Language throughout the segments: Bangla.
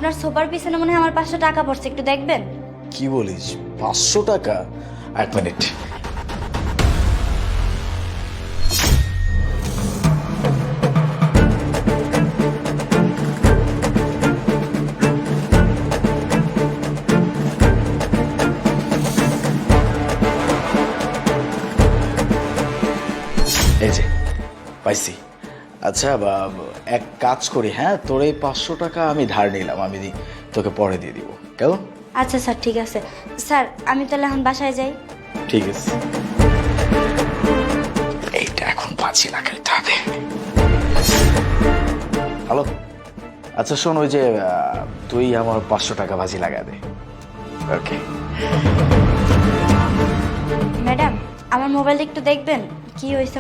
আপনার সোফার পিছনে মনে হয় আমার 500 টাকা পড়ছে, একটু দেখবেন? কি বলিস, 500 টাকা? এক মিনিট। এই যে পাইছি। আচ্ছা এক কাজ করি, হ্যাঁ, তোর এই 500 টাকা আমি ধার নিলাম, আমি তোকে পরে দিয়ে দিব, কেমন? আচ্ছা স্যার, ঠিক আছে। স্যার আমি তাহলে এখন বাসায় যাই। ঠিক আছে, এইটা এখন 5 লাগাইতে হবে। হ্যালো, আচ্ছা শোন, ওই যে তুই আমার 500 টাকা বাজি লাগা দে। ওকে ম্যাডাম, আমার মোবাইলটা একটু দেখবেন, কি হয়েছে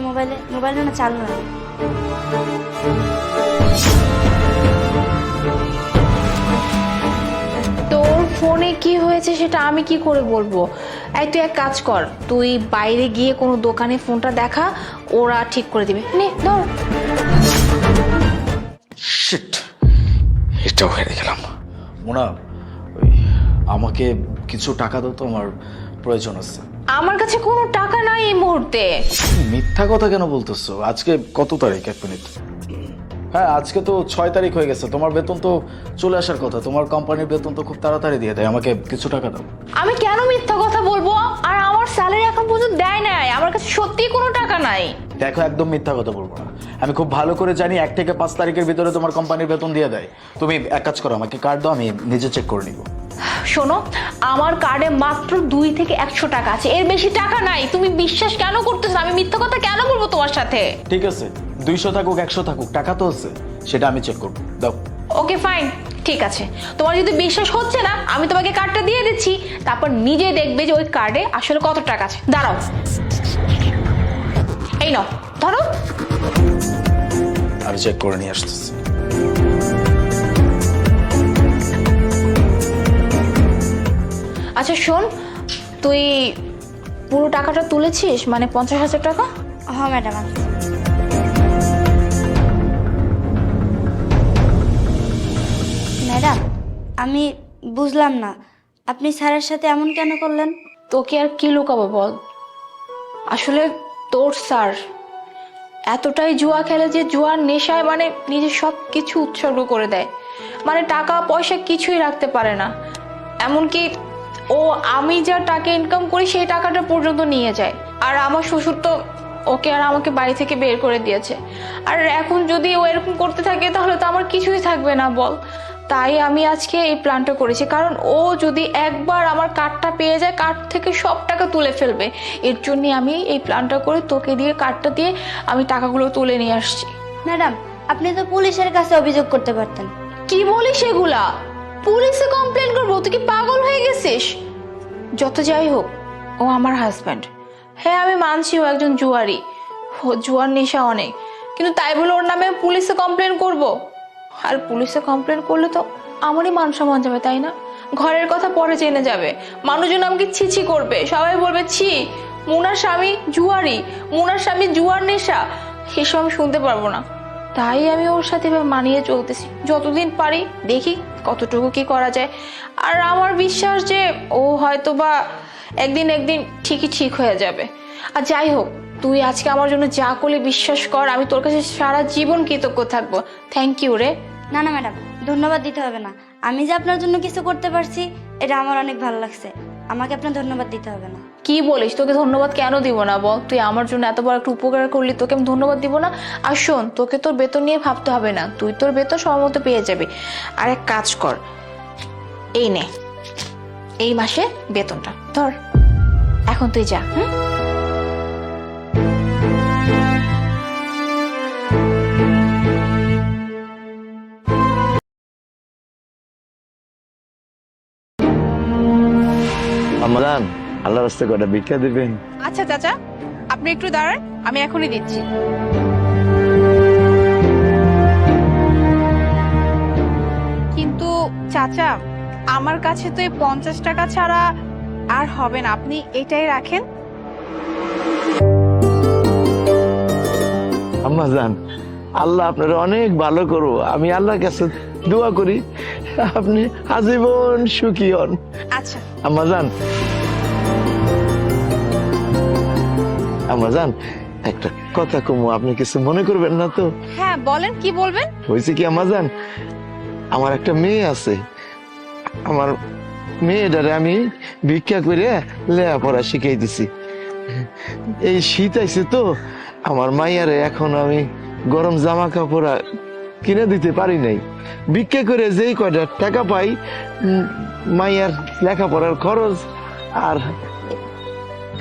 মোবাইলটা না চালু না। তোর ফোনে কি হয়েছে সেটা আমি কি করে বলবো? এই তুই এক কাজ কর, তুই বাইরে গিয়ে কোনো দোকানে ফোনটা দেখা, ওরা ঠিক করে দিবে। নে ধর। শিট, এটাও হেরে গেলাম। মোনা, ওই আমাকে কিছু টাকা দাও তো, আমার প্রয়োজন আছে। আমার কাছে কোনো টাকা নাই এই মুহূর্তে। মিথ্যা কথা কেন বলতেছো? আজকে কত তারিখ? এক মিনিট। হ্যাঁ, আজকে তো 6 তারিখ হয়ে গেছে। তোমার বেতন তো চলে আসার কথা, তোমার কোম্পানির বেতন তো খুব তাড়াতাড়ি দিয়ে দেয়। আমাকে কিছু টাকা দাও। আমি কেন মিথ্যা কথা বলবো? আর আমার স্যালারি এখন পর্যন্ত দেয় নাই, আমার কাছে সত্যিই কোনো টাকা নাই। দেখো, একদম মিথ্যা কথা বলবো না। আমি খুব ভালো করে জানি 1 থেকে 5 তারিখের ভিতরে তোমার কোম্পানির বেতন দিয়ে দেয়। তুমি এক কাজ করো, আমাকে কার্ড দাও, আমি নিজে চেক করে নিব। শোনো, আমার কার্ডে মাত্র 2 থেকে 100 টাকা আছে, এর বেশি টাকা নাই। তুমি বিশ্বাস কেন করতেছো? আমি মিথ্যা কথা কেন বলবো তোমার সাথে? ঠিক আছে, 200 থাকুক 100 থাকুক, টাকা তো আছে, সেটা আমি চেক করবো। দাও। ওকে ফাইন, ঠিক আছে। তোমার যদি বিশ্বাস হচ্ছে না, আমি তোমাকে কার্ডটা দিয়ে দিচ্ছি, তারপর নিজে দেখবে যে ওই কার্ডে আসলে কত টাকা আছে। দাঁড়াও, এই নাও, ধরো। আমি চেক করে নিয়ে আসতেছি। আচ্ছা শোন, তুই পুরো টাকাটা তুলেছিস, মানে 50,000 টাকা? হ্যাঁ ম্যাডাম। ম্যাডাম, আমি বুঝলাম না, আপনি স্যারের সাথে এমন কেন করলেন? তোকে আর কি লুকাবো বল? আসলে তোর স্যার এতটাই জুয়া খেলে যে জুয়ার নেশায় মানে নিজের সব কিছু উৎসর্গ করে দেয়, মানে টাকা পয়সা কিছুই রাখতে পারে না। এমনকি ও আমি যা টাকা ইনকাম করি সেই টাকাটা পর্যন্ত নিয়ে যায়। আর আমার শ্বশুর তো ওকে আর আমাকে বাড়ি থেকে বের করে দিয়েছে। আর এখন যদি ও এরকম করতে থাকে তাহলে তো আমার কিছুই থাকবে না বল। তাই আমি আজকে এই প্ল্যানটা করেছি, কারণ ও যদি একবার আমার কার্ডটা পেয়ে যায়, কার্ড থেকে সব টাকা তুলে ফেলবে। এর জন্য আমি এই প্ল্যানটা করে তোকে দিয়ে কার্ডটা দিয়ে আমি টাকাগুলো তুলে নিয়ে আসছি। ম্যাডাম, আপনি তো পুলিশের কাছে অভিযোগ করতে পারতেন। কি বলিস এগুলা? পুলিশে কমপ্লেন করবো? তুই কি পাগল হয়ে গেছিস? যত যাই হোক, ও আমার হাজব্যান্ড। হ্যাঁ আমি মানছি ও একজন জুয়ারি, ও জুয়ার নেশা অনেক, কিন্তু তাই বলে ওর নামে পুলিশে কমপ্লেন করব? আর পুলিশে কমপ্লেন করলে তো আমারই মান সম্মান যাবে, তাই না? ঘরের কথা পরে জেনে যাবে, মানুষজন আমাকে ছি করবে, সবাই বলবে ছি, মুনার স্বামী জুয়ারি, মুনার স্বামী জুয়ার নেশা। এসব আমি শুনতে পারবো না। তাই আমি ওর সাথে মানিয়ে চলতেছি, যতদিন পারি দেখি কতটুকু কি করা যায়। আর আমার বিশ্বাস যে ও হয়তো বা একদিন ঠিকই ঠিক হয়ে যাবে। আর যাই হোক, তুই আজকে আমার জন্য যা করলে বিশ্বাস কর, আমি তোর কাছে সারা জীবন কৃতজ্ঞ থাকবো। থ্যাংক ইউ রে। না না ম্যাডাম, ধন্যবাদ দিতে হবে না। আমি যে আপনার জন্য কিছু করতে পারছি এটা আমার অনেক ভালো লাগছে, আমাকে আপনার ধন্যবাদ দিতে হবে না। কি বলিস? তোকে ধন্যবাদ কেন দিব না বল? তুই আমার জন্য এত বড় একটা উপকার করলি, তোকে আমি ধন্যবাদ দিব না? আর শোন, তোকে তোর বেতন নিয়ে ভাবতে হবে না, তুই তোর বেতন সময় মতো পেয়ে যাবি। আর এক কাজ কর, এই নে এই মাসে বেতনটা ধর, এখন তুই যা। আমাদান, আল্লাহ রাস্তা কটা ভিক্ষা দিবেন? আচ্ছা চাচা, আপনি একটু দাঁড়ান, আমি এখনই দিচ্ছি। কিন্তু চাচা, আমার কাছে তো এই 50 টাকা ছাড়া আর হবে না, আপনি এটাই রাখেন। আম্মাজান, আল্লাহ আপনার অনেক ভালো করো, আমি আল্লাহর কাছে দোয়া করি আপনি আজীবন সুখী হন। আচ্ছা আম্মাজান, আম্মাজান, একটা কথা কমু, আপনি কিছু মনে করবেন না তো? হ্যাঁ বলেন, কি বলবেন? হয়েছে কি আম্মাজান, আমার একটা মেয়ে আছে। আমার মেয়েটারে আমি ভিক্ষা করে লেখাপড়া শিখাই দিছি। এই শীত আইছে তো, আমার মাইয়ারে এখন আমি গরম জামা কাপড় কিনে দিতে পারি নাই। ভিক্ষা করে যেই কয়টা টাকা পাই, মাইয়ার লেখাপড়ার খরচ আর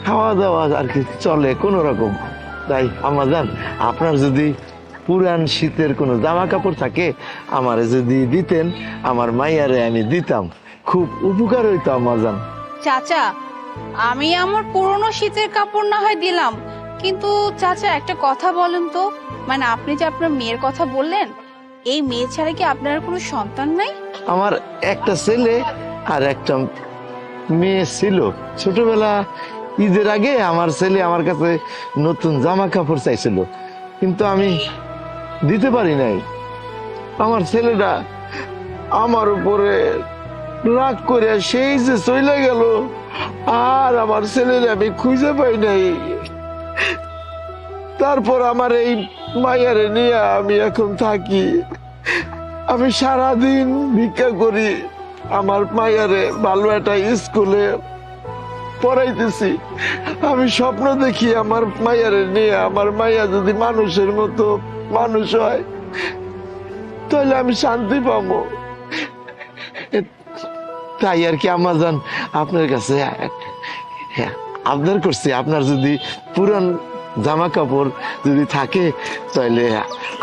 খাওয়া দাওয়া আর কি চলে কোন রকম। তাই আম্মাজান, আপনার যদি পুরান শীতের কোনো জামা কাপড় থাকে আমারে যদি দিতেন, আমার মাইয়ারে আমি দিতাম, খুব উপকার হইতো আম্মাজান। চাচা, আমি আমার পুরনো শীতের কাপড় না হয় দিলাম, কিন্তু চাচা একটা কথা বলেন তো, মানে আপনি যে আপনার মেয়ের কথা বললেন, এই মেয়ে ছাড়া কি আপনার কোনো সন্তান নাই? আমার একটা ছেলে আর একটা মেয়ে ছিল। ছোটবেলা ঈদের আগে আমার ছেলে আমার কাছে নতুন জামা কাপড় চাইছিল, কিন্তু আমি দিতে পারি নাই। আমার ছেলেটা আমার উপরে রাগ করে সেই যে চলে গেল, আর আমার ছেলের আমি খুঁজে পাই নাই। তারপর আমার এই মাইয়ারে নিয়ে আমি এখন থাকি। আমি সারাদিন ভিক্ষা করি, আমার মাইয়ারে ভালো একটা স্কুলে পড়াইতেছি। আমি স্বপ্ন দেখি আমার মাইয়ারে নিয়ে, আমার মাইয়া যদি মানুষের মতো মানুষ হয় তাহলে আমি শান্তি পাবো। তাই আর কি আম্মাজান, আপনার কাছে আবদার করছি, আপনার যদি পুরান জামা কাপড় যদি থাকে তাহলে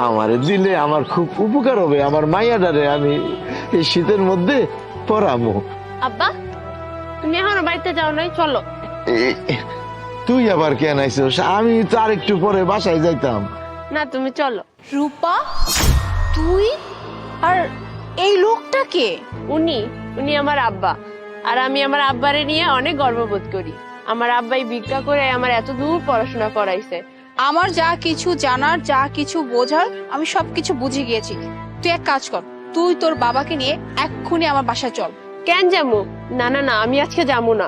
আমারে দিলে আমার খুব উপকার হবে। আমার মাইয়াটারে আমি এই শীতের মধ্যে পরাবো। আব্বা, তুমি এখনো বাড়িতে যাও নাই? চলো। তুই আবার কেন আইছিস? আমি তো আর একটু পরে বাসায় যাইতাম। না, তুমি চলো। রূপা, তুই? আর এই লোকটা কে? উনি উনি আমার আব্বা, আর আমি আমার আব্বারে নিয়ে অনেক গর্ববোধ করি। আমার আব্বাই ভিক্ষা করে আমার এত দূর পড়াশোনা করাইছে। আমার যা কিছু জানার, যা কিছু বোঝার, আমি সবকিছু বুঝে গিয়েছি। তুই এক কাজ কর, তুই তোর বাবাকে নিয়ে এক্ষুনি আমার বাসায় চল। কেন যাবো? না না না, আমি আজকে যাবো না,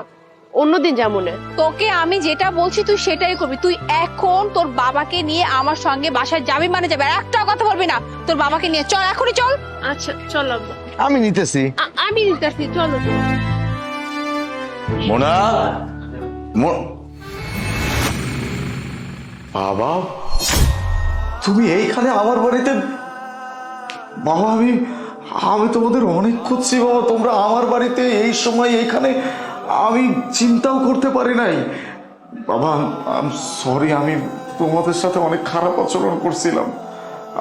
অন্যদিন যাবো না। তোকে আমি যেটা বলছি তুই সেটাই করবি। তুই এখন তোর বাবাকে নিয়ে আমার সঙ্গে বাসায় যাবি মানে যাবে, আর একটা কথা বলবি না। তোর বাবাকে নিয়ে চল, এখনই চল। আচ্ছা চল আব্বা। আমি নিতেছি। আমি নিতেছি, চলো। মোনা, বাবা তুমি এইখানে আমার বাড়িতে? বাবা আমি তোমাদের অনেক খুঁজছি বাবা, তোমরা আমার বাড়িতে এই সময় এইখানে, আমি চিন্তাও করতে পারি নাই। বাবা সরি, আমি তোমাদের সাথে অনেক খারাপ আচরণ করছিলাম।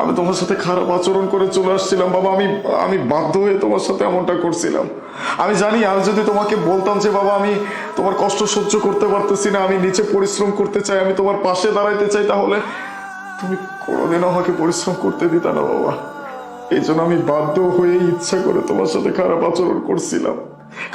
আমি তোমার সাথে খারাপ আচরণ করে চলে আসছিলাম বাবা। আমি বাধ্য হয়ে তোমার সাথে এমনটা করছিলাম। আমি জানি, আমি যদি তোমাকে বলতাম যে বাবা আমি তোমার কষ্ট সহ্য করতে পারতেছি না, আমি নিচে পরিশ্রম করতে চাই, আমি তোমার পাশে দাঁড়াইতে চাই, তাহলে তুমি কোনোদিনও আমাকে পরিশ্রম করতে দিতা না বাবা। এই জন্য আমি বাধ্য হয়ে ইচ্ছা করে তোমার সাথে খারাপ আচরণ করছিলাম,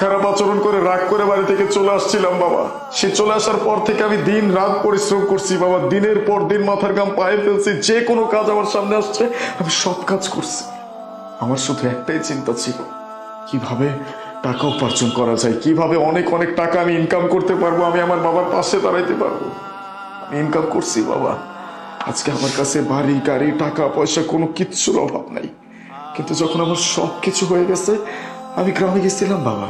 খারাপ আচরণ করে রাগ করে বাড়ি থেকে চলে আসছিলাম বাবা। সে চলে আসার পর থেকে আমি দিন রাত পরিশ্রম করছি বাবা, দিনের পর দিন মাথার ঘাম পায়ে ফেলছি। যে কোনো কাজ আমার সামনে আসছে আমি সব কাজ করছি। আমার শুধু একটাই চিন্তা ছিল, কিভাবে টাকা উপার্জন করা যায়, কিভাবে অনেক অনেক টাকা আমি ইনকাম করতে পারবো, আমি আমার বাবার পাশে দাঁড়াইতে পারবো। আমি ইনকাম করছি বাবা। আজকে আমার কাছে বাড়ি গাড়ি টাকা পয়সা কোনো কিচ্ছুর অভাব নাই। কিন্তু যখন আমার সব কিছু হয়ে গেছে, আমি গ্রামে গেছিলাম বাবা।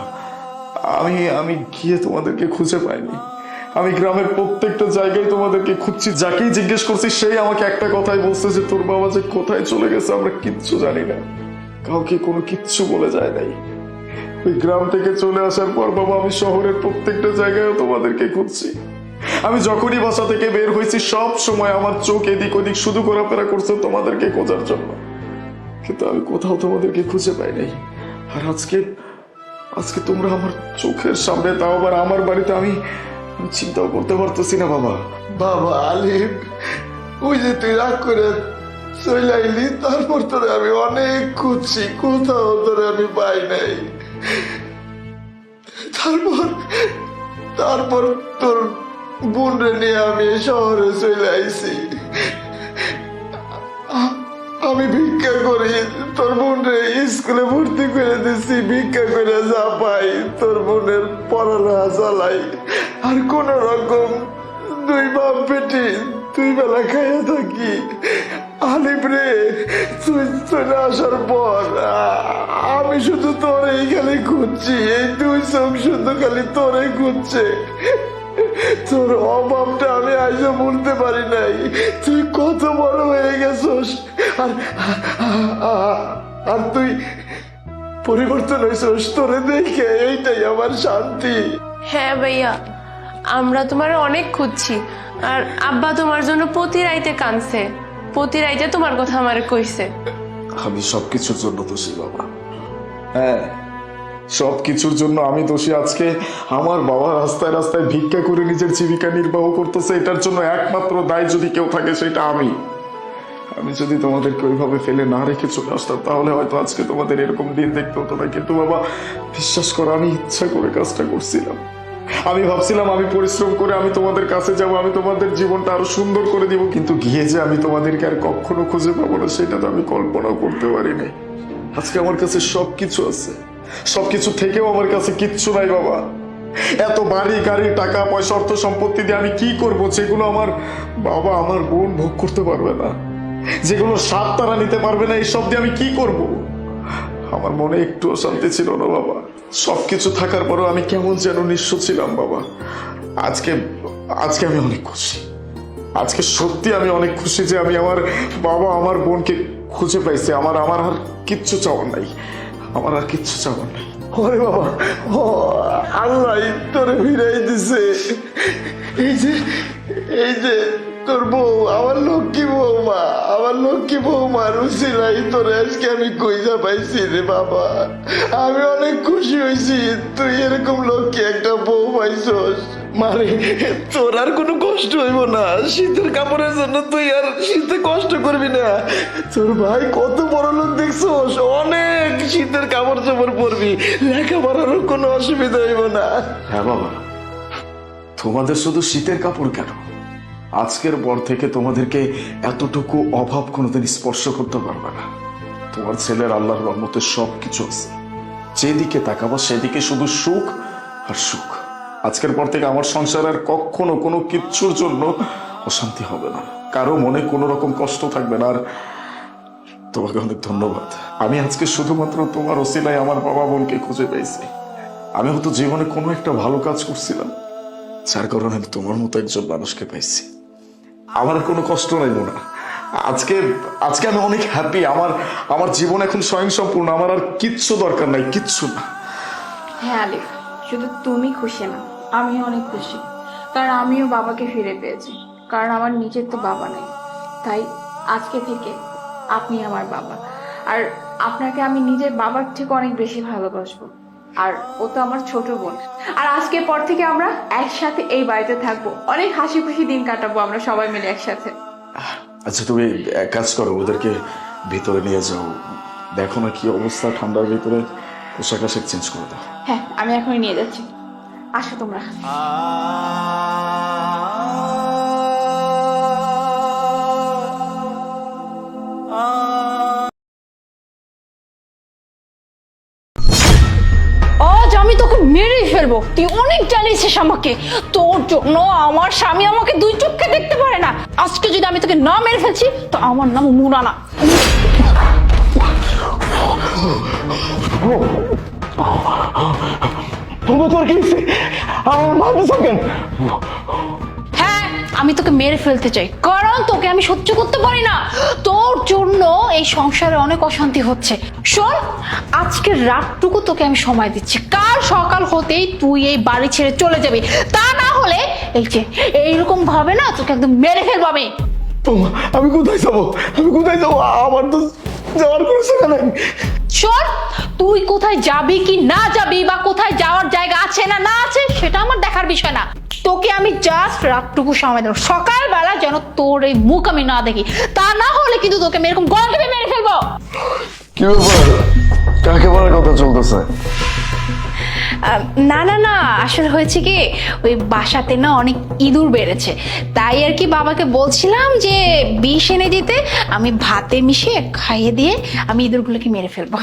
আমি গিয়ে তোমাদেরকে খুঁজে পাইনি। আমি গ্রামের প্রত্যেকটা জায়গায় তোমাদেরকে খুঁজছি, যাকেই জিজ্ঞেস করছি সেই আমাকে একটা কথাই বলছে যে তোর বাবা যে কোথায় চলে গেছে আমরা কিচ্ছু জানি না, কাউকে কোনো কিচ্ছু বলে যায় নাই। ওই গ্রাম থেকে চলে আসার পর বাবা আমি শহরের প্রত্যেকটা জায়গায় তোমাদেরকে খুঁজছি। আমি যখনই বাসা থেকে বের হয়েছি সব সময় আমার চোখ এদিক ওদিক শুধু ঘোরাফেরা করছে তোমাদেরকে খোঁজার জন্য, কিন্তু আমি কোথাও তোমাদেরকে খুঁজে পাই নাই। আর আজকে তোমরা আমার চোখের সামনে, তাও আবার আমার বাড়িতে, আমি চিন্তাও করতে পারতেছি না বাবা। বাবা আলিফ, ওই যে তুই রাগ করে চলে আইলি, তারপর তোরে আমি অনেক খুঁজছি, কোথাও তোরে আমি পাই নাই। তারপর তোর বোনরে নিয়ে আমি শহরে চলে আইছি। আমি ভিক্ষা করি, তোর বোনরে স্কুলে ভর্তি করে দিছি, ভিক্ষা করে যা পাই তোর বোনের পড়ালেখা চালাই, আর কোন রকম দুই বাপ বেটি দুই বেলা খাইয়া থাকি। আলিফ রে, তুই চলে আসার পর আমি শুধু তোরেই খালি খুঁজছি, এই দুই চোখ শুধু খালি তোরে খুঁজছে। তোর অভাবটা আমি আজও ভুলতে পারি নাই। তুই কত বড় হয়ে গেছস, আর তুই পরিবর্তন হয়েছস, তোরে দেখে এইটাই আমার শান্তি। হ্যাঁ ভাইয়া, আমরা তোমার অনেক খুঁজছি, আর আব্বা তোমার জন্য প্রতি রাইতে কাঁদছে, প্রতি রাইতে তোমার কথা আমারে কইছে। আমি সবকিছুর জন্য দোষী বাবা, হ্যাঁ সবকিছুর জন্য আমি দোষী। আজকে আমার বাবা রাস্তায় রাস্তায় ভিক্ষা করে নিজের জীবিকা নির্বাহ করতেছে, এটার জন্য একমাত্র দায় যদি কেউ থাকে সেটা আমি। আমি যদি তোমাদেরকে ওইভাবে ফেলে না রেখে চলে আসতাম তাহলে হয়তো আজকে তোমাদের এরকম দিন দেখতে হতো না। কিন্তু বাবা বিশ্বাস করো, আমি ইচ্ছা করে কাজটা করছিলাম। আমি ভাবছিলাম আমি পরিশ্রম করে আমি তোমাদের কাছে যাব, আমি তোমাদের জীবনটা আরো সুন্দর করে দিব, কিন্তু গিয়ে যে আমি তোমাদেরকে আর কখনো খুঁজে পাবো না সেটা তো আমি কল্পনাও করতে পারিনি। আজকে আমার কাছে সবকিছু আছে, সবকিছু থেকেও আমার কাছে কিচ্ছু নাই বাবা। এত বাড়ি গাড়ি টাকা পয়সা অর্থ সম্পত্তি দিয়ে আমি কি করব, যেগুলো আমার বাবা আমার বোন ভোগ করতে পারবে না, যেগুলো স্বাদ তারা নিতে পারবে না, এইসব দিয়ে আমি কি করব? আমার মনে একটু শান্তি ছিল না বাবা। সবকিছু থাকার পরেও আমি কেমন যেন নিঃস্ব ছিলাম বাবা। আজকে আজকে আমি অনেক খুশি, আজকে সত্যি আমি অনেক খুশি যে আমি আমার বাবা আমার বোনকে খুঁজে পাইছি। আমার আর কিচ্ছু চাওয়ার নাই, আমার আর কিচ্ছু চাওয়ার নাই। ওরে বাবা, ও আল্লাহ তোরে ফিরাই দিছে। এই যে তোর বউ, আমার লক্ষ্মী বৌমা, আমার লক্ষ্মী বৌমার উসিলাই তোরে আজকে আমি কইজা পাইছি রে বাবা। আমি অনেক খুশি হয়েছি তুই এরকম লক্ষ্মী একটা বউ পাইছস। মানে তোর আর কোনো কষ্ট হইব না, শীতের কাপড়ের জন্য তুই আর শীতে কষ্ট করবি না। তোর ভাই কত বড় লোক দেখছস, অনেক শীতের কাপড় চোপড় পরবি, লেখাপড়ারও কোনো অসুবিধা হইব না। হ্যাঁ বাবা, তোমাদের শুধু শীতের কাপড় কেন, আজকের পর থেকে তোমাদেরকে এতটুকু অভাব কোনোদিন স্পর্শ করতে পারবে না। তোমার ছেলের আল্লাহর রহমতে সবকিছু আছে, যেদিকে তাকাবো সেদিকে শুধু সুখ আর সুখ। আজকের পর থেকে আমার সংসার আর কখনো কোনো কিচ্ছুর জন্য অশান্তি হবে না, কারো মনে কোনো রকম কষ্ট থাকবে না। আর তোমাকে অনেক ধন্যবাদ। আমি আজকে শুধুমাত্র তোমার ওসিলায় আমার বাবা বোনকে খুঁজে পেয়েছি। আমি হয়তো জীবনে কোনো একটা ভালো কাজ করছিলাম, যার কারণে আমি তোমার মতো একজন মানুষকে পাইছি। আমার আর কোনো কষ্ট নাই না। আজকে আমি অনেক হ্যাপি। আমার জীবন এখন স্বয়ংসম্পূর্ণ, আমার আর কিচ্ছু দরকার নাই, কিচ্ছু না। হ্যাঁ আলিফ, শুধু তুমি খুশি না, আমি অনেক খুশি, কারণ আমিও বাবাকে ফিরে পেয়েছি। কারণ আমার নিজের তো বাবা নেই, তাই আজকে থেকে আপনি আমার বাবা, আর আপনাকে আমি নিজের বাবার থেকে অনেক বেশি ভালোবাসবো। আর ও তো আমার ছোট বোন, আর আজকের পর থেকে আমরা একসাথে এই বাড়িতে থাকবো, অনেক হাসি খুশি দিন কাটাবো আমরা সবাই মিলে একসাথে। আচ্ছা তুমি এক কাজ করো, ওদেরকে ভিতরে নিয়ে যাও, দেখো না কি অবস্থা, ঠান্ডার ভিতরে পোশাক আশাক চেঞ্জ করে দাও। হ্যাঁ, আমি এখনই নিয়ে যাচ্ছি, আসো তোমরা। আজ আমি তোকে মেরেই ফেলবো, তুই অনেক জানিস আমাকে। তোর জন্য আমার স্বামী আমাকে দুই চোখে দেখতে পারে না। আজকে যদি আমি তোকে না মেরে ফেলছি তো আমার নাম মুনা না। হ্যাঁ, আমি তোকে মেরে ফেলতে চাই, কারণ তোকে আমি সহ্য করতে পারি না। তোর জন্য এই সংসারে অনেক অশান্তি হচ্ছে। শোন, আজকের রাতটুকু তোকে আমি সময় দিচ্ছি, কাল সকাল হতেই তুই এই বাড়ি ছেড়ে চলে যাবি। তা না হলে এই যে এইরকম ভাবে না তোকে একদম মেরে ফেলবো আমি। আমি কোথায় যাবো, আমি কোথায় যাবো, আমার তো যাওয়ার কোনো জায়গা নাই। শোন, তুই কোথায় যাবি কি না যাবি, বা কোথায় যাওয়ার জায়গা আছে না না আছে সেটা আমার দেখার বিষয় না। তোকে আমি জাস্ট রাতটুকু সময় দেবো, সকালবেলা যেন তোর এই মুখ আমি না দেখি। তা না হলে কিন্তু তোকে আমি এরকম গলা টিপে মেরে ফেলবো। কি ব্যাপার, কাকে বলার কথা চলতেছে? না না না, আসলে হয়েছে কি, ওই বাসাতে না অনেক ইঁদুর বেড়েছে, তাই আর কি বাবাকে বলছিলাম যে বিষ এনে দিতে, আমি ভাতে মিশিয়ে খাইয়ে দিয়ে আমি ইঁদুরগুলোকে মেরে ফেলবো।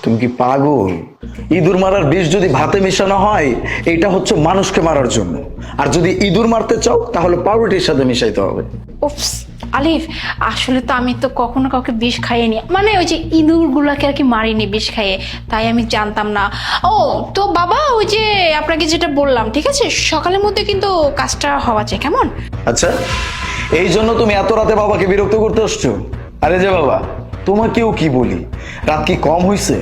তুমি কি পাগল? ইঁদুর মারার বিষ যদি ভাতে মেশানো হয়, এটা হচ্ছে মানুষকে মারার জন্য। আর যদি ইঁদুর মারতে চাও তাহলে পাউরুটির সাথে মিশাইতে হবে। উপস আলিফ, আসলে তো আমি তো কখনো কাউকে বিষ খাইয়ে মানে ওই যে ইঁদুরগুলোকে আর কি মারিনি বিষ খাইয়ে, তাই আমি জানতাম না। ও তো বাবা, ওই যে আপনাকে যেটা বললাম, ঠিক আছে, সকালের মধ্যে কিন্তু কাজটা হওয়া চাই, কেমন? আচ্ছা, এই জন্য তুমি এত রাতে বাবাকে বিরক্ত করতে আসছো? আরে যে বাবা, তোমাকেও কি বলি, রাত কি কম হইছে?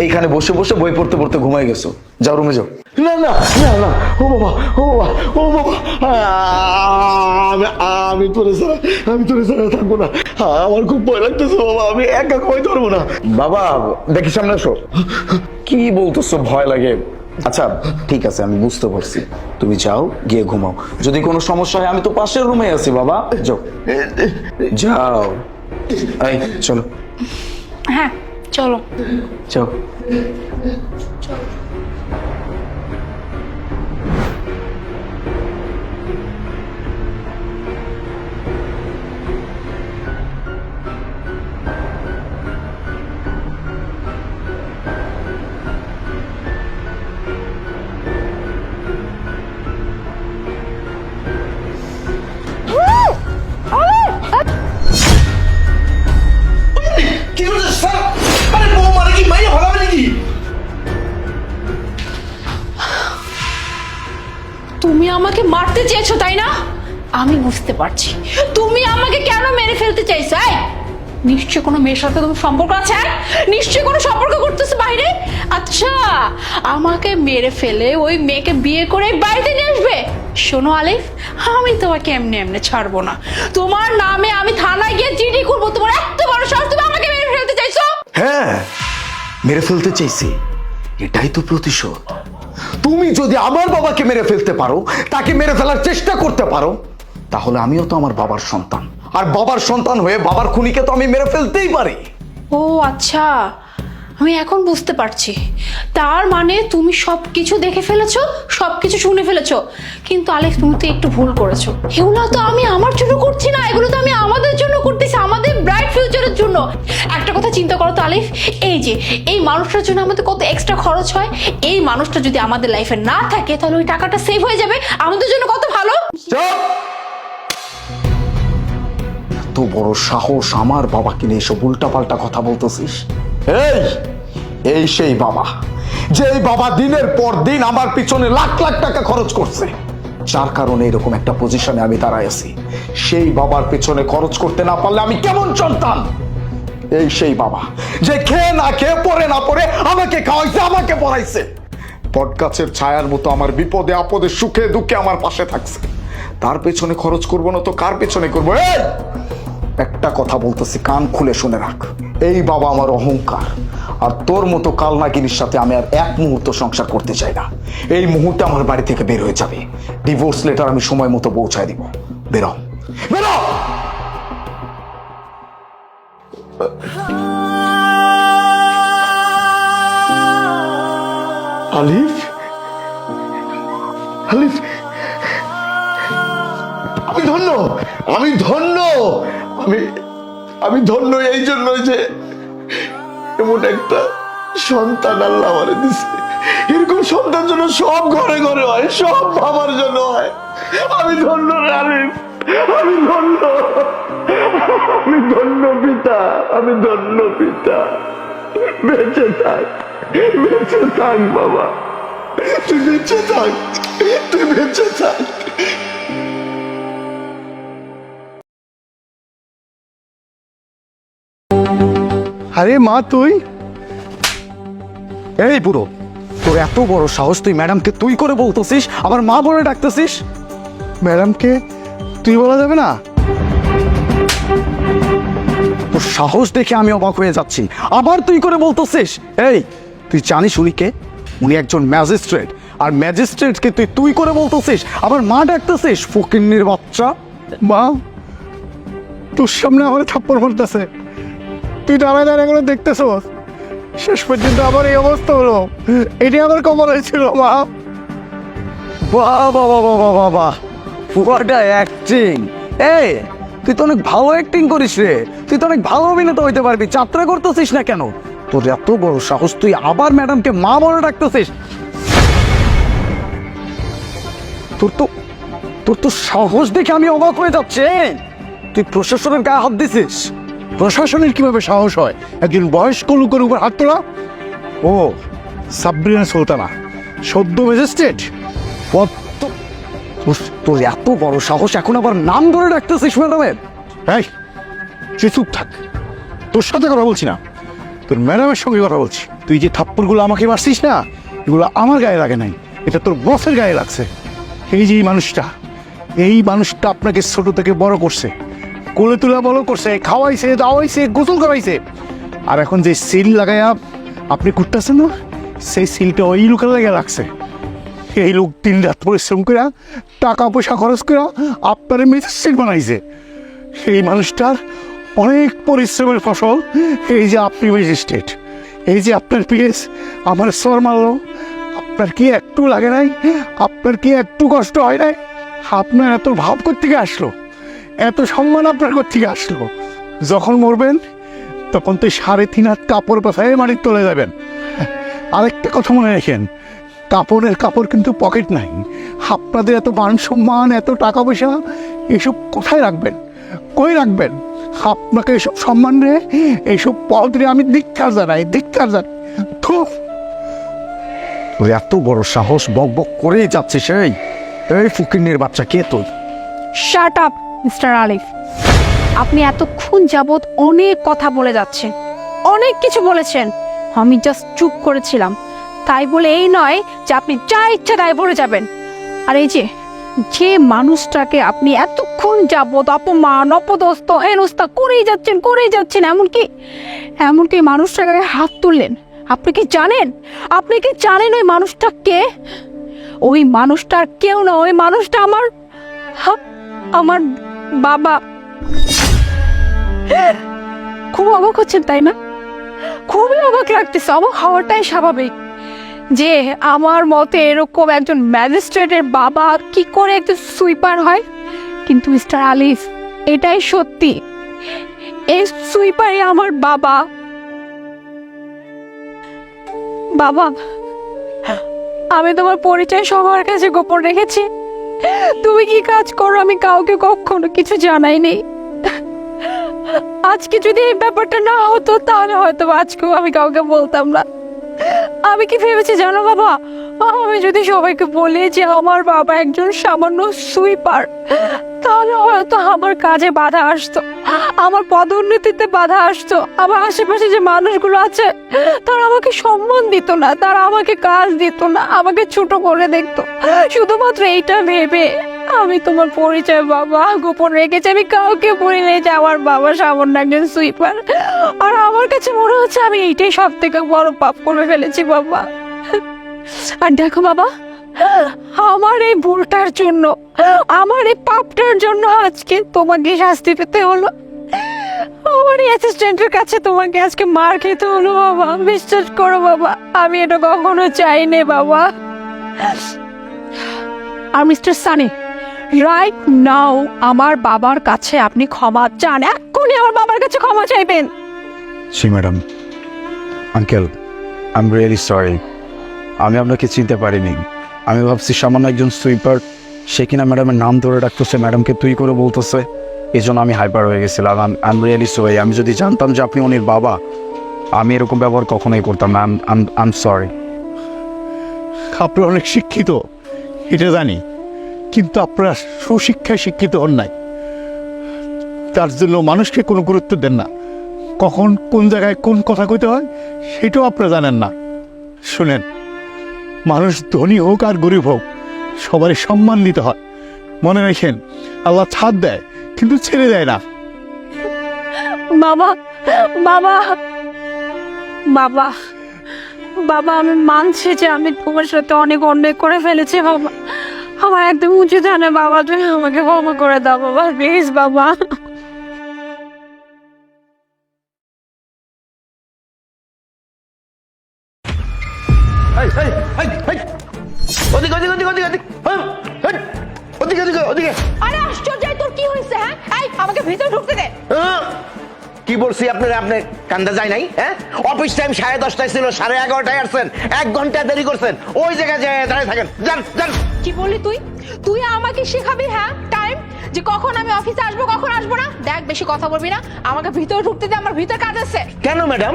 এইখানে বসে বসে বই পড়তে পড়তে ঘুমাই গেছো। যাও রুমে যাও। না না না না, ও বাবা ও বাবা ও বাবা, আমি তোরে ছাড়া থাকবো না। আমার খুব ভয় লাগতেছে বাবা, আমি একা ঘুমাইতে পারবো না। বাবা দেখি সামনে আসো। কি বলতেছো ভয় লাগে? আচ্ছা ঠিক আছে, আমি বুঝতে পারছি, তুমি যাও গিয়ে ঘুমাও। যদি কোনো সমস্যা হয় আমি তো পাশের রুমে আছি বাবা, যাও যাও। এই চলো। হ্যাঁ চলো। যাও। কি বলছিস স্যার? আরে বউ মারে কি মাইয়া ভাগাবে নাকি? তুমি আমাকে মারতে চেয়েছো তাই না? আমি বুঝতে পারছি তুমি আমাকে কেন মেরে ফেলতে চাইছো। এই, নিশ্চয় কোনো মেয়ের সাথে তোমার সম্পর্ক আছে, নিশ্চয় কোনো সম্পর্ক করতেছো বাইরে। আচ্ছা, আমাকে মেরে ফেলে ওই মেয়েকে বিয়ে করে বাড়িতে নিয়ে আসবে? শোনো আলিফ, আমি তোমাকে এমনি এমনি ছাড়বো না। তোমার নামে আমি থানায় গিয়ে জিডি করবো। তোমার এত বড় সাহস, তুমি আমাকে মেরে ফেলতে চাইছো? হ্যাঁ, মেরে ফেলতে চাইছি, এটাই তো প্রতিশোধ। তুমি যদি আমার বাবাকে মেরে ফেলতে পারো, তাকে মেরে ফেলার চেষ্টা করতে পারো, তাহলে আমিও তো আমার বাবার সন্তান, আর বাবার সন্তান হয়ে বাবার খুনিকে তো আমি মেরে ফেলতেই পারি। ও আচ্ছা, আমি এখন বুঝতে পারছি। তার মানে তুমি সবকিছু দেখে ফেলেছো, সবকিছু শুনে ফেলেছো। কিন্তু আলেক্স, তুমি তো একটু ভুল করেছো। এগুলো তো আমি আমার জন্য করছি না, এগুলো তো আমি আমাদের জন্য করতেছি, আমাদের ব্রাইট ফিউচারের জন্য। একটা কথা চিন্তা করো তো আলিফ, এই যে এই মানুষটার জন্য আমাদের কত এক্সট্রা খরচ হয়, এই মানুষটা যদি আমাদের লাইফে না থাকে তাহলে ওই টাকাটা সেভ হয়ে যাবে, আমাদের জন্য কত ভালো। এত বড় সাহস আমার বাবাকে নিয়ে এসব উল্টাপাল্টা কথা বলতেছিস? এই সেই বাবা, যেই বাবা দিনের পর দিন আমার পিছনে লাখ লাখ টাকা খরচ করছে, যার কারণে এরকম একটা পজিশনে আমি দাঁড়ায় আছি। সেই বাবার পিছনে খরচ করতে না পারলে আমি কেমন সন্তান? এই সেই বাবা যে খেয়ে না খেয়ে পড়ে না পড়ে আমাকে খাওয়াইছে, আমাকে পড়াইছে, বটগাছের ছায়ার মতো আমার বিপদে আপদে সুখে দুঃখে আমার পাশে থাকছে। তার পেছনে খরচ করবো না তো কার পেছনে করবো? একটা কথা বলতেছি, কান খুলে শুনে রাখ, এই বাবা আমার অহংকার, আর তোর মতো কালনাগিনীর সাথে আমি আর এক মুহূর্ত সংসার করতে চাই না। এই মুহূর্তে আমার বাড়ি থেকে বের হয়ে যাবে, ডিভোর্স লেটার আমি সময় মতো পৌঁছায় দিব। বেরো বেরো। আলিফ, আলিফ, আমি ধন্য, আমি ধন্য, আমি ধন্য এই জন্য যে এমন একটা সন্তান আল্লাহ আমারে দিছে। এরকম সন্তান জন্য সব ঘরে ঘরে হয়, সব বাবার জন্য হয়। আমি ধন্য রে আলিফ, আমি ধন্য, আমি ধন্য পিতা, আমি ধন্য পিতা। বেঁচে থাক, বেঁচে থাক বাবা, তুই বেঁচে থাক, তুই বেঁচে থাক। আরে মা, তুই এই বুড়ো, তোর এত বড় সাহস, তুই ম্যাডামকে তুই করে বলতেছিস, আবার মা বলে ডাকতেছিস? ম্যাডামকে তুই বলা যাবে না? তোর সাহস দেখে আমি অবাক হয়ে যাচ্ছি, আবার তুই করে বলতেছিস? এই, তুই জানিস উনি কে? উনি একজন ম্যাজিস্ট্রেট, আর ম্যাজিস্ট্রেটকে তুই করে বলতেছিস, আবার মা ডাকতেছিস? ফকিন্নির বাচ্চা। মা, তোর সামনে আমার থাপ্পড় মারতেছে, তুই দাঁড়ায় দাঁড়ায় করে দেখতেছস? শেষ পর্যন্ত আমার এই অবস্থা হলো, এটি আমার কপালে ছিল মা। বাহ বাহ বাহ বাহ বাহ বাহ, হোয়াট আ অ্যাক্টিং! এই তুই তো অনেক ভালো অ্যাক্টিং করিস রে, তুই তো অনেক ভালো অভিনেতা হইতে পারবি, যাত্রা করতেছিস না কেন? তোর এত বড় সাহস, তুই আবার ম্যাডামকে মা বলে ডাকতেছিস? তোর তো সাহস দেখে আমি অবাক হয়ে যাচ্ছে। তুই প্রশাসনের গায়ে হাত দিছিস? প্রশাসনের কিভাবে সাহস হয় একজন বয়স্ক লোকের উপর হাত তোলা? ও সাবরিনা সুলতানা, সদ্য ম্যাজিস্ট্রেট। তোর এত বড় সাহস, এখন আবার নাম ধরে ডাকতেছিস ম্যাডামের? এই তুই চুপ থাক, তোর সাথে কথা বলছি না, তোর ম্যাডামের সঙ্গে কথা বলছি। তুই যে থাপ্পড়গুলো আমাকে মারছিস না, এগুলো আমার গায়ে লাগে নাই, এটা তোর বসের গায়ে লাগছে। এই যে এই মানুষটা আপনাকে ছোট থেকে বড় করছে, কোলে তুলে বড় করছে, খাওয়াইছে, দাওয়াইছে, গোসল করাইছে, আর এখন যে সিল লাগাইয়া আপনি কুটতেছেন না, সেই সিলটা ওই লোকের লাগে লাগছে। এই লোক দিন রাত পরিশ্রম করে টাকা পয়সা খরচ করে আপনার ম্যাজিস্ট্রেট বানাইছে। এই মানুষটার অনেক পরিশ্রমের ফসল এই যে আপনি ম্যাজিস্ট্রেট। এই যে আপনার পিএস আমার সর মারলো, আপনার কি একটু লাগে নাই? আপনার কি একটু কষ্ট হয় নাই? আপনার এত ভাব কোত্থেকে আসলো, এত সম্মান আপনার কোত্থেকে আসলো? যখন মরবেন তখন তো 3.5 হাত কাপড় পাশায় মাটির তলে যাবেন। আরেকটা কথা মনে রাখেন, কাপড় কিন্তু পকেট নাই। আপনাদের এত মান সম্মান, এত টাকা পয়সা, এসব কোথায় রাখবেন, কই রাখবেন? আপনাকে এসব সম্মান রে, এইসব পদ রে আমি ধিক্কার জানাই। তোর এত বড় সাহস, বক বক করেই যাচ্ছে সেই। এই ফকিন্নির বাচ্চা, কে তোর? শাট আপ মিস্টার আলিফ, আপনি এতক্ষণ যাবৎ অনেক কথা বলে যাচ্ছেন, অনেক কিছু বলেছেন, আমি জাস্ট চুপ করেছিলাম। তাই বলে এই নয় যে আপনি যা ইচ্ছা তাই বলে যাবেন। আর এই যে মানুষটাকে আপনি এতক্ষণ যাবৎ অপমান, অপদস্থ, হেনস্থা করেই যাচ্ছেন, এমনকি মানুষটাকে হাত তুললেন। আপনি কি জানেন ওই মানুষটা কে? ওই মানুষটার কেউ না, ওই মানুষটা আমার বাবা। খুব অবাক হচ্ছেন তাই না? খুবই অবাক লাগতেছে। অবাক হওয়াটাই স্বাভাবিক যে আমার মতে এরকম একজন ম্যাজিস্ট্রেটের বাবা কি করে একজন সুইপার হয়। কিন্তু মিস্টার আলিফ, এটাই সত্যি, এই সুইপারই আমার বাবা। বাবা, আমি তোমার পরিচয় সবার কাছে গোপন রেখেছি। তুমি কি কাজ করো আমি কাউকে কখনো কিছু জানাইনি। আজকে যদি এই ব্যাপারটা না হতো তাহলে হয়তো আজকেও আমি কাউকে বলতাম না। আমি কি ভেবেছি জানো বাবা, আমি যদি সবাইকে বলি যে আমার বাবা একজন সামান্য সুইপার, তাহলে হয়তো আমার কাজে বাধা আসতো, আমার পদোন্নতিতে বাধা আসতো, আমার আশেপাশে যে মানুষগুলো আছে তারা আমাকে সম্মান দিত না, তারা আমাকে কাজ দিত না, আমাকে ছোট করে দেখতো। শুধুমাত্র এইটা ভেবে আমি তোমার পরিচয় বাবা গোপন রেখেছি। আমি কাউকে বলি নাই যে আমার বাবা সামান্য একজন সুইপার। আর আমার কাছে মনে হচ্ছে আমি এইটাই সব থেকে বড় পাপ করে ফেলেছি বাবা। আর দেখো বাবা, আমার এই ভুলটার জন্য, আমার এই পাপটার জন্য আজকে তোমাকে শাস্তি পেতে হলো। আমার এই অ্যাসিস্ট্যান্টের কাছে তোমাকে আজকে মার খেতে হলো বাবা। বিশ্বাস করো বাবা, আমি এটা কখনো চাইনি বাবা। আর মিস্টার সানি, রাইট নাও আমার বাবার কাছে আপনি ক্ষমা চান, এক্ষুনি আমার বাবার কাছে ক্ষমা চাইবেন। জি madam. Uncle, I am really sorry, আমি আপনাকে চিনতে পারিনি। আমি ভাবছি সামান্য একজন সুইপার, সে কিনা ম্যাডামের নাম ধরে ডাকতেছে, ম্যাডামকে তুই করে বলতেছে, এই জন্য আমি হাইপার হয়ে গেছিলাম। I am really sorry. আমি যদি জানতাম যে আপনি উনির বাবা, আমি এরকম ব্যবহার কখনোই করতাম না। I am sorry. আপনি অনেক শিক্ষিত এটা জানি, কিন্তু আপনারা সুশিক্ষায় শিক্ষিত হন নাই, তার জন্য মানুষকে কোনো গুরুত্ব দেন না। কখন কোন জায়গায় কোন কথা কইতে হয় সেটাও আপনারা জানেন না। শুনেন, মানুষ ধনী হোক আর গরিব হোক, সবারই সম্মান দিতে হয়। মনে রাখেন, আল্লাহ ছাড় দেয় কিন্তু ছেড়ে দেয় না। বাবা বাবা বাবা বাবা, আমি মানছি যে আমি তোমার সাথে অনেক অন্যায় করে ফেলেছি বাবা। আমার একদম উচিত হয় না বাবা, তুমি আমাকে ক্ষমা করে দাও বাবা, প্লিজ বাবা। ওদিকে ওদিকে ওদিকে ওদিকে ওদিকে ওদিকে ওদিকে ওদিকে আরে আশ্চর্য, তোর কি হয়েছে? হ্যাঁ, এই আমাকে ভিতরে ঢুকতে দে। কি বলছি আপনার কান্দা যায় নাই? হ্যাঁ, অফিস টাইম 10:30 ছিল, 11:30 আসছেন, 1 ঘন্টা দেরি করছেন। ওই জায়গায় দাঁড়িয়ে থাকেন, যান যান। কি বললি তুই? তুই আমাকে শেখাবি হ্যাঁ টাইম, যে কখন আমি অফিসে আসবো কখন আসবো না? দেখ, বেশি কথা বলবি না, আমাকে ভিতরে ঢুকতে দে, আমার ভিতরে কাজ আছে। কেন ম্যাডাম?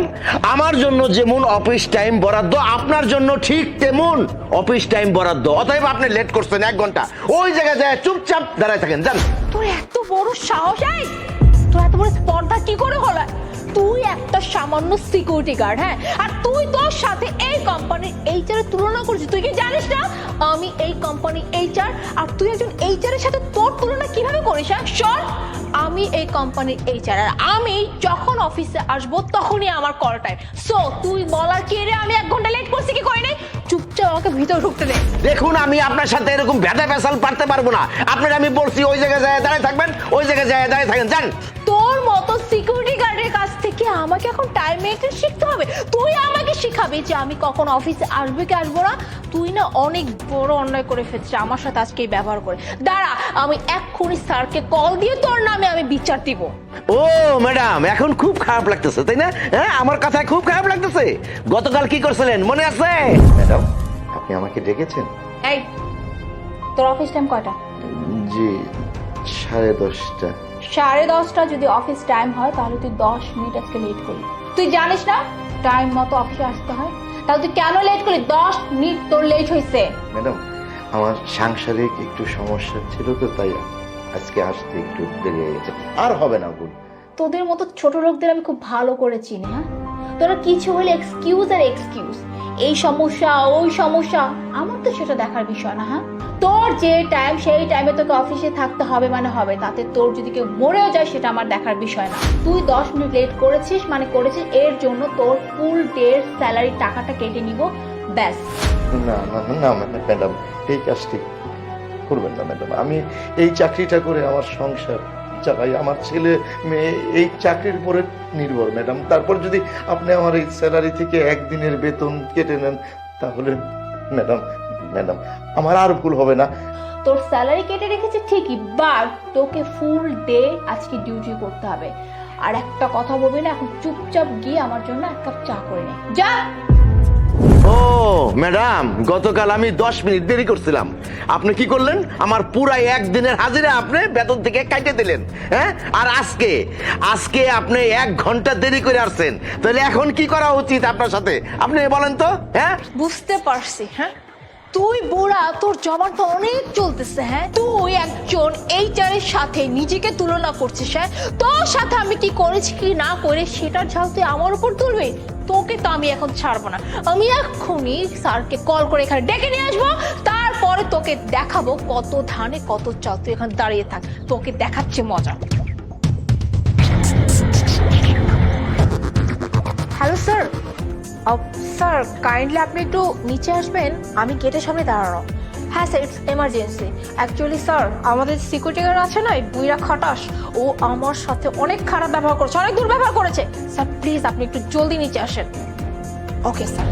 আমার জন্য যেমন অফিস টাইম বরাদ্দ, আপনার জন্য ঠিক তেমন অফিস টাইম বরাদ্দ। অতএব আপনি লেট করছেন 1 ঘন্টা। ওই জায়গায় যায় চুপচাপ দাঁড়ায় থাকেন, যান। তোর এত বড় সাহস! তোর এত বড় স্পর্ধা কি করে হলো? তুই একটা সামান্য সিকিউরিটি গার্ড, হ্যাঁ, আর তুই তোর সাথে এই কোম্পানির এইচআর এর তুলনা করছিস। তুই কি জানিস না আমি এই কোম্পানির এইচআর, আর তুই একজন এইচআর এর সাথে তোর তুলনা কিভাবে করিস? হ্যাঁ, শোন, আমি এই কোম্পানির এইচআর, আর আমি যখন অফিসে আসবো তখনই আমার কল টাইম। সো তুই বলার কি রে? আমি 1 ঘন্টা লেট করছি কি করি নাই? চুপচাপ আমাকে ভিতরে ঢুকতে দে। দেখুন, আমি আপনার সাথে এরকম ভেদা ফেসাল পারতে পারবো না। আপনার আমি বলছি ওই জায়গায় যায় দাঁড়ায় থাকবেন, ওই জায়গায় যায় দাঁড়ায় থাকেন, যান। তোর মতো সিকিউরিটি গার্ডের কাছ থেকে আমাকে এখন টাইম মেনটেন শিখতে হবে? তুই আমাকে শিখাবি যে আমি কখন অফিসে আসবে কি আসবো না? তুই না অনেক বড় অন্যায় করে ফেলছিস আমার সাথে আজকে এই ব্যবহার করে। দাঁড়া, আমি এক্ষুনি স্যারকে কল দিয়ে তোর নামে আমি বিচার দিব। ও ম্যাডাম, এখন খুব খারাপ লাগতেছে তাই না? হ্যাঁ, আমার কথায় খুব খারাপ লাগতেছে। গতকাল কি করছিলেন মনে আছে? ম্যাডাম, আপনি আমাকে ডেকেছেন? এই, তোর অফিস টাইম কয়টা? জি, 10:30। 10:30 যদি অফিস টাইম হয় তাহলে তুই 10 মিনিট আজকে লেট করলি। তুই জানিস না টাইম মতো অফিসে আসতে হয়? তাহলে তুই কেন লেট করলি? 10 মিনিট তোর লেট হয়েছে। ম্যাডাম, আমার সাংসারিক একটু সমস্যা ছিল তো, তাই আজকে আসতে একটু দেরি হয়ে গেছে। আর হবে না ভুল। তোদের মতো ছোট লোকদের আমি খুব ভালো করে চিনি। হ্যাঁ, তোরা কিছু হলে এক্সকিউজ আর এক্সকিউজ, এই সমস্যা ওই সমস্যা, আমার তো সেটা দেখার বিষয় না। হ্যাঁ, তোর যে টাইম সেই টাইমে তোকে অফিসে থাকতে হবে মানে হবে, তাতে তোর যদি কেউ মরেও যায় সেটা আমার দেখার বিষয় না। তুই 10 মিনিট লেট করেছিস মানে করেছিস, এর জন্য তোর ফুল ডে স্যালারি টাকাটা কেটে নিব, ব্যাস। না না না ম্যাডাম, এই কাজটি করবেন না ম্যাডাম। আমি এই চাকরিটা করে আমার সংসার চালাই, আমার ছেলে মেয়ে এই চাকরির উপরে নির্ভর ম্যাডাম। তারপর যদি আপনি আমার এই স্যালারি থেকে 1 দিনের বেতন কেটে নেন তাহলে ম্যাডাম ম্যাডাম আমার আর ভুল হবে না। তোর স্যালারি কেটে রেখেছে ঠিকই, বাট তোকে ফুল ডে আজকে ডিউটি করতে হবে। আর একটা কথা বলবি না, এখন চুপচাপ গিয়ে আমার জন্য 1 কাপ চা করে নে, যা। ও ম্যাডাম, গতকাল আমি 10 মিনিট দেরি করছিলাম, আপনি কি করলেন? আমার পুরা 1 দিনের হাজিরা আপনি বেতন থেকে কাটে দিলেন। হ্যাঁ, আর আজকে আপনি 1 ঘন্টা দেরি করে আসছেন। তাহলে এখন কি করা উচিত আপনার সাথে আপনি বলেন তো? হ্যাঁ, বুঝতে পারছি। হ্যাঁ, তুই বুড়া, তোর জবানটা অনেক চলতেছে। হ্যাঁ, তুই একজন এইচআর এর সাথে নিজেকে তুলনা করছিস। হ্যাঁ, তোর সাথে আমি কি করেছি কি না করে সেটার ঝাল তুই আমার উপর তুলবি? তোকে তো আমি এখন ছাড়বো না। আমি এক্ষুনি স্যারকে কল করে এখানে ডেকে নিয়ে আসবো, তারপরে তোকে দেখাবো কত ধানে কত চাল। তুই এখানে দাঁড়িয়ে থাক, তোকে দেখাচ্ছে মজা। হ্যালো স্যার, স্যার কাইন্ডলি আপনি একটু নিচে আসবেন, আমি গেটের সামনে দাঁড়ানো। হ্যাঁ sir, it's emergency. Actually sir, আমাদের সিকিউরিটি গার্ড আছে না, বুইরা খাটাস, ও আমার সাথে অনেক খারাপ ব্যবহার করেছে, অনেক দুর্ব্যবহার করেছে। স্যার প্লিজ আপনি একটু জলদি নিচে আসেন। Okay sir.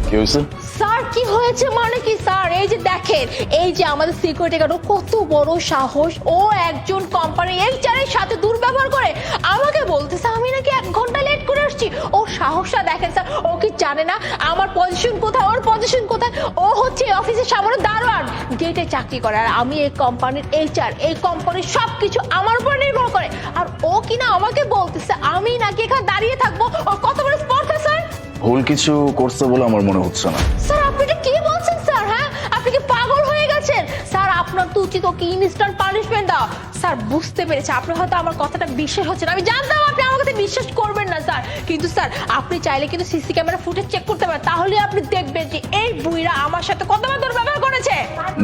কি হয়েছে? স্যার কি হয়েছে মানে কি স্যার? এই যে দেখেন, এই যে আমাদের সিকিউরিটি গার্ড, ও কত বড় সাহস, ও একজন কোম্পানি এইচআর এর সাথে দুর্ব্যবহার করে আমাকে বলতেছে আমি নাকি 1 ঘন্টা লেট করে আসছি। ও সাহসটা দেখেন স্যার। ও কি জানে না আমার পজিশন কোথায়, ওর পজিশন কোথায়? ও হচ্ছে অফিসের সামনে দারোয়ান, গেটে চাকরি করে, আর আমি এই কোম্পানির এইচআর। এই কোম্পানির সবকিছু আমার উপর নির্ভর করে, আর ও কিনা আমাকে বলতেছে আমি নাকি এখানে দাঁড়িয়ে থাকবো। ওর কত বড় স্পর্ধা স্যার! ভুল কিছু করছে বলে আমার মনে হচ্ছে না। স্যার আপনি এটা কি বলছেন স্যার? হ্যাঁ, আপনি কি পাগল হয়ে গেছেন স্যার? আপনার তো উচিত ওকে ইনস্ট্যান্ট পানিশমেন্ট দেওয়া। স্যার বুঝতে পেরেছি, আপনি হয়তো আমার কথাটা বিশ্বাস হচ্ছে না, আমি জানতাম আপনি আমার কথা বিশ্বাস করবেন না স্যার। কিন্তু স্যার আপনি চাইলে কিন্তু সিসি ক্যামেরা ফুটেজ চেক করতে পারেন, তাহলে আপনি দেখবেন যে এই বুইরা আমার সাথে কতবার দুর্ব্যবহার করেছে।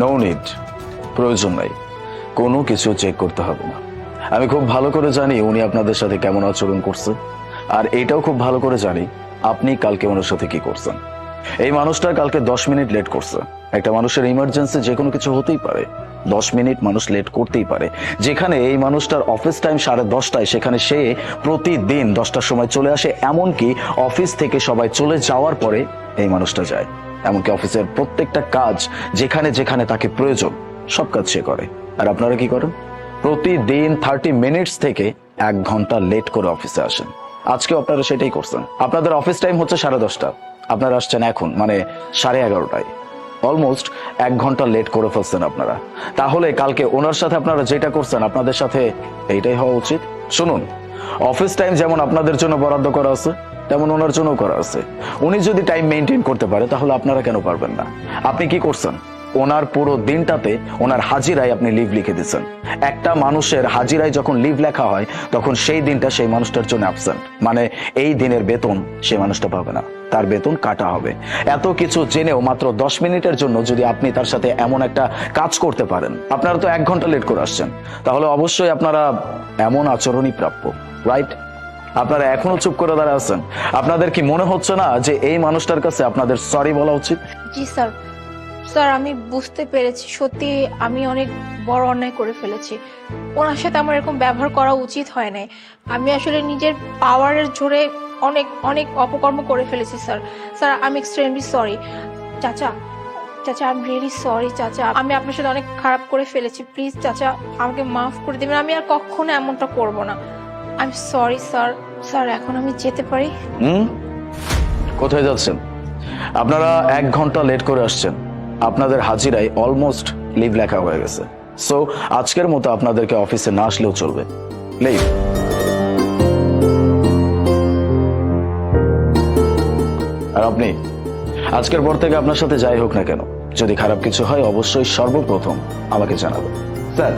নো নিড, প্রয়োজন নাই, কোনো কিছু চেক করতে হবে না। আমি খুব ভালো করে জানি উনি আপনাদের সাথে কেমন আচরণ করছে, আর এটাও খুব ভালো করে জানি আপনি কালকে ওনার সাথে কি করছেন। এই মানুষটা কালকে 10 মিনিট লেট করছে। একটা মানুষের ইমার্জেন্সি যে কোনো কিছু হতেই পারে, 10 মিনিট মানুষ লেট করতেই পারে। যেখানে এই মানুষটার অফিস টাইম 10:30, সেখানে সে প্রতিদিন 10টার সময় চলে আসে, এমনকি অফিস থেকে সবাই চলে যাওয়ার পরে এই মানুষটা যায়। এমনকি অফিসের প্রত্যেকটা কাজ যেখানে যেখানে তাকে প্রয়োজন সব কাজ সে করে। আর আপনারা কি করেন? প্রতিদিন 30 মিনিটস থেকে 1 ঘন্টা লেট করে অফিসে আসেন। আজকেও আপনারা সেটাই করছেন। আপনাদের অফিস টাইম হচ্ছে 10:30, আপনারা আসছেন এখন মানে 11:30টায়। অলমোস্ট 1 ঘন্টা লেট করে ফেলছেন আপনারা। তাহলে কালকে ওনার সাথে আপনারা যেটা করছেন আপনাদের সাথে এইটাই হওয়া উচিত। শুনুন, অফিস টাইম যেমন আপনাদের জন্য বরাদ্দ করা আছে তেমন ওনার জন্য করা আছে। উনি যদি টাইম মেনটেন করতে পারে তাহলে আপনারা কেন পারবেন না? আপনি কি করছেন? ওনার পুরো দিনটাতে ওনার হাজিরায় আপনি লিভ লিখে দিচ্ছেন। একটা মানুষের হাজিরায় যখন লিভ লেখা হয় তখন সেই দিনটা সেই মানুষটার জন্য অ্যাবসেন্ট, মানে এই দিনের বেতন সেই মানুষটা পাবে না, তার বেতন কাটা হবে। এত কিছু জেনেও মাত্র 10 মিনিটের জন্য যদি আপনি তার সাথে এমন একটা কাজ করতে পারেন, আপনারা তো 1 ঘন্টা লেট করে আসছেন, তাহলে অবশ্যই আপনারা এমন আচরণই প্রাপ্য, রাইট? আপনারা এখনো চুপ করে দাঁড়ায় আছেন। আপনাদের কি মনে হচ্ছে না যে এই মানুষটার কাছে আপনাদের সরি বলা উচিত? জি স্যার, স্যার আমি বুঝতে পেরেছি, সত্যি আমি অনেক বড় অন্যায় করে ফেলেছি। ওনার সাথে আমার এরকম ব্যবহার করা উচিত হয় নাই। আমি আসলে নিজের পাওয়ারের জোরে অনেক অনেক অপকর্ম করে ফেলেছি স্যার। স্যার আমি এক্সট্রিমলি সরি। চাচা, চাচা আই এম রিয়েলি সরি চাচা, আমি আপনার সাথে অনেক খারাপ করে ফেলেছি। প্লিজ চাচা আমাকে মাফ করে দেবেন, আমি আর কখনো এমনটা করব না। I am sorry sir. Sir এখন আমি যেতে পারি? কোথায় যাচ্ছেন? আপনারা 1 ঘন্টা লেট করে আসছেন, আপনাদের হাজিরায় অলমোস্ট লিভ লেখা হয়ে গেছে। সো আজকের মতো আপনাদেরকে অফিসে না আসলেও চলবে। লিভ। আর আপনি আজকের পর থেকে আপনার সাথে যাই হোক না কেন, যদি খারাপ কিছু হয় অবশ্যই সর্বপ্রথম আমাকে জানাবেন। স্যার